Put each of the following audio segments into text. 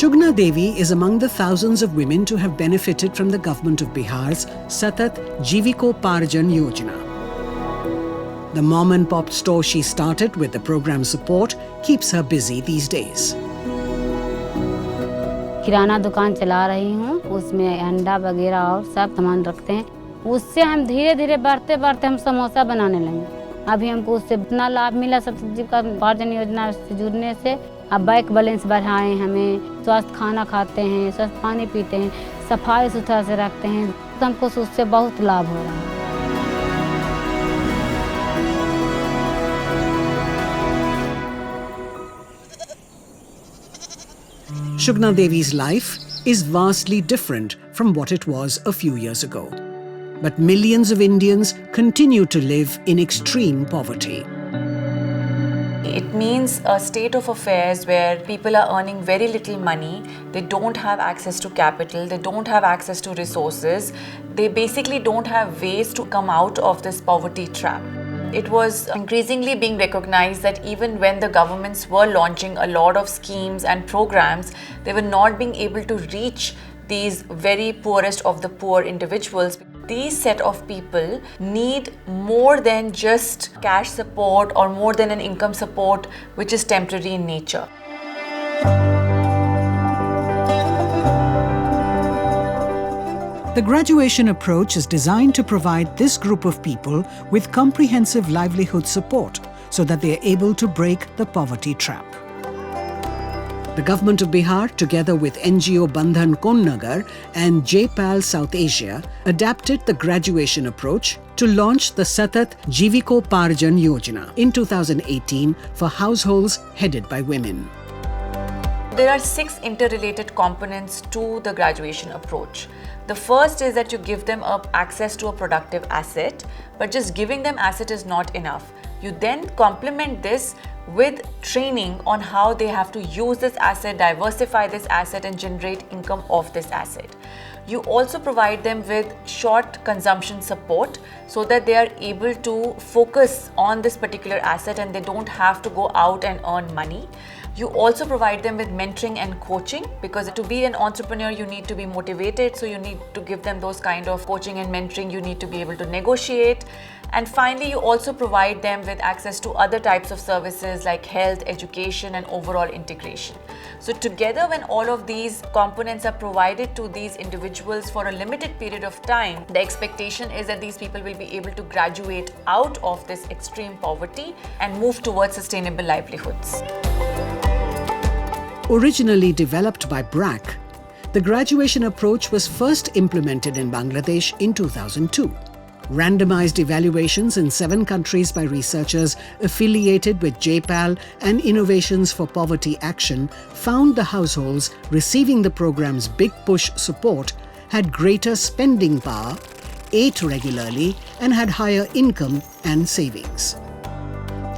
Shugna Devi is among the thousands of women to have benefited from the Government of Bihar's Satat Jeevikoparjan Yojana. The mom and pop store she started with the program support keeps her busy these days. किराना दुकान चला रही हूँ, उसमें अंडा वगैरह और सब सामान रखते हैं। उससे हम धीरे धीरे बढ़ते बढ़ते हम समोसा बनाने लगे। अभी हमको उससे इतना लाभ मिला सतत जीविकोपार्जन योजना से जुड़ने से। अब बैंक बैलेंस बढ़ाए, हमें स्वस्थ खाना खाते हैं, स्वस्थ पानी पीते हैं, सफाई सुथरा से रखते हैं, तो हमको उससे बहुत लाभ हो रहा है। Shugna Devi's life is vastly different from what it was a few years ago. But millions of Indians continue to live in extreme poverty. It means a state of affairs where people are earning very little money, they don't have access to capital, they don't have access to resources, they basically don't have ways to come out of this poverty trap. It was increasingly being recognized that even when the governments were launching a lot of schemes and programs, they were not being able to reach these very poorest of the poor individuals. These set of people need more than just cash support or more than an income support which is temporary in nature. The graduation approach is designed to provide this group of people with comprehensive livelihood support so that they are able to break the poverty trap. The Government of Bihar, together with NGO Bandhan-Konnagar and JPAL South Asia, adapted the graduation approach to launch the Satat Jeevikoparjan Yojana in 2018 for households headed by women. There are 6 interrelated components to the graduation approach. The first is that you give them access to a productive asset, but just giving them asset is not enough. You then complement this with training on how they have to use this asset, diversify this asset and generate income of this asset. You also provide them with short consumption support so that they are able to focus on this particular asset and they don't have to go out and earn money. You also provide them with mentoring and coaching, because to be an entrepreneur you need to be motivated, so you need to give them those kind of coaching and mentoring. You need to be able to negotiate. And finally, you also provide them with access to other types of services like health, education and overall integration. So together, when all of these components are provided to these individuals for a limited period of time, the expectation is that these people will be able to graduate out of this extreme poverty and move towards sustainable livelihoods. Originally developed by BRAC, the graduation approach was first implemented in Bangladesh in 2002. Randomized evaluations in 7 countries by researchers affiliated with JPAL and Innovations for Poverty Action found the households receiving the program's Big Push support had greater spending power, ate regularly, and had higher income and savings.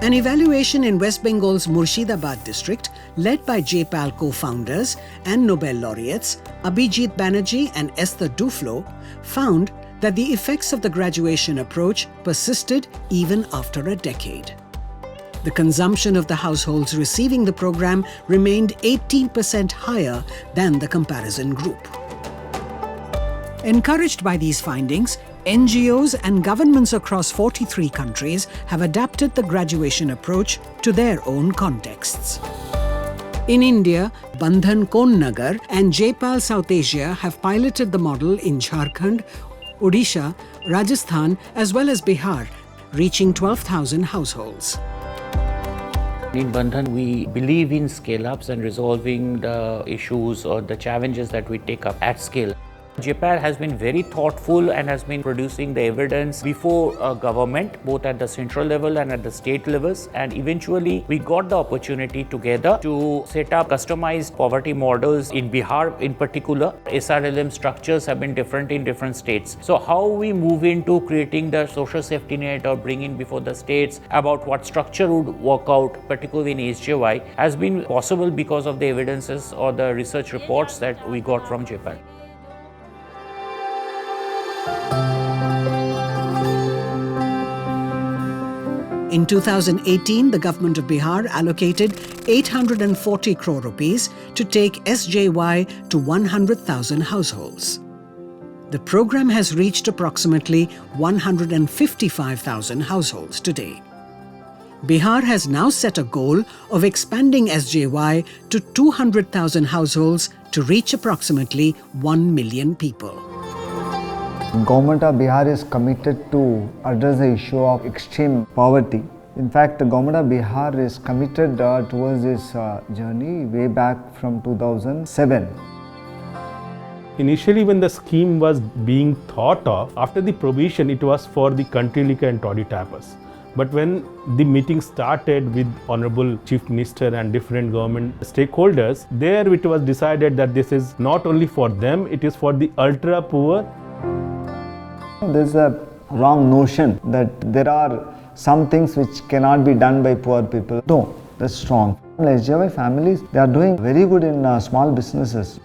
An evaluation in West Bengal's Murshidabad district, led by JPAL co-founders and Nobel laureates Abhijit Banerjee and Esther Duflo, found that the effects of the graduation approach persisted even after a decade. The consumption of the households receiving the program remained 18% higher than the comparison group. Encouraged by these findings, NGOs and governments across 43 countries have adapted the graduation approach to their own contexts. In India, Bandhan-Konnagar and JPAL South Asia have piloted the model in Jharkhand, Odisha, Rajasthan as well as Bihar, reaching 12,000 households. In Bandhan, we believe in scale-ups and resolving the issues or the challenges that we take up at scale. JPAL has been very thoughtful and has been producing the evidence before government, both at the central level and at the state levels. And eventually, we got the opportunity together to set up customized poverty models in Bihar in particular. SRLM structures have been different in different states. So how we move into creating the social safety net or bringing before the states about what structure would work out, particularly in SJY, has been possible because of the evidences or the research reports that we got from JPAL. In 2018, the Government of Bihar allocated 840 crore rupees to take SJY to 100,000 households. The program has reached approximately 155,000 households today. Bihar has now set a goal of expanding SJY to 200,000 households to reach approximately 1 million people. Government of Bihar is committed to address the issue of extreme poverty. In fact, the Government of Bihar is committed towards this journey way back from 2007. Initially, when the scheme was being thought of, after the provision, it was for the country liquor and toddy tappers. But when the meeting started with Honorable Chief Minister and different government stakeholders, there it was decided that this is not only for them, it is for the ultra poor. There is a wrong notion that there are some things which cannot be done by poor people. No, that's wrong. SJY families, they are doing very good in small businesses.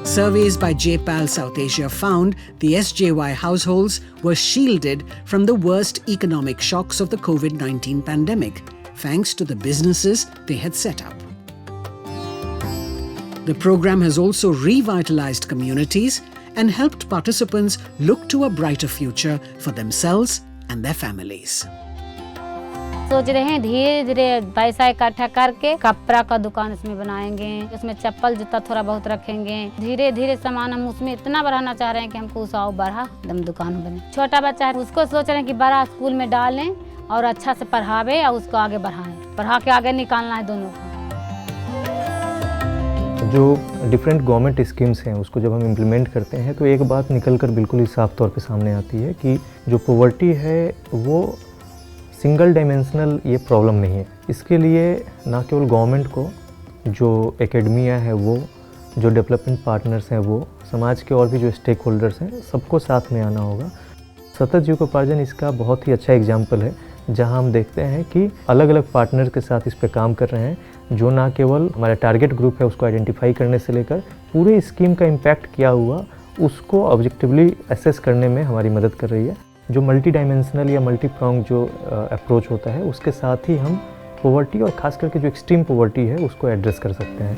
Surveys by JPAL South Asia found the SJY households were shielded from the worst economic shocks of the COVID-19 pandemic, thanks to the businesses they had set up. The program has also revitalized communities and helped participants look to a brighter future for themselves and their families. सोच रहे हैं धीरे धीरे पैसा इकट्ठा करके कपड़ा का दुकान इसमें बनाएंगे, उसमें चप्पल जूता थोड़ा बहुत रखेंगे। धीरे धीरे सामान हम उसमें इतना बढ़ाना चाह रहे हैं कि हमको उस और बड़ा दम दुकान बने। छोटा बच्चा है उसको सोच रहे हैं कि बड़ा स्कूल में डालें और अच्छा से पढ़ावे और उसको आगे बढ़ाएं, पढ़ा के आगे निकालना है दोनों को। जो डिफरेंट गवर्नमेंट स्कीम्स हैं उसको जब हम इम्प्लीमेंट करते हैं तो एक बात निकल कर बिल्कुल ही साफ तौर पे सामने आती है कि जो पॉवर्टी है वो सिंगल डायमेंशनल ये प्रॉब्लम नहीं है। इसके लिए ना केवल गवर्नमेंट को, जो एकेडमिया है वो, जो डेवलपमेंट पार्टनर्स हैं वो, समाज के और भी जो स्टेक होल्डर्स हैं, सबको साथ में आना होगा। सतत जीविकोपार्जन इसका बहुत ही अच्छा एग्जाम्पल है, जहां हम देखते हैं कि अलग अलग पार्टनर के साथ इस पे काम कर रहे हैं, जो ना केवल हमारा टारगेट ग्रुप है उसको आइडेंटिफाई करने से लेकर पूरे स्कीम का इम्पैक्ट क्या हुआ उसको ऑब्जेक्टिवली असेस करने में हमारी मदद कर रही है। जो मल्टी डायमेंशनल या मल्टी प्रॉन्ग जो अप्रोच होता है उसके साथ ही हम पॉवर्टी और ख़ास करके जो एक्सट्रीम पॉवर्टी है उसको एड्रेस कर सकते हैं।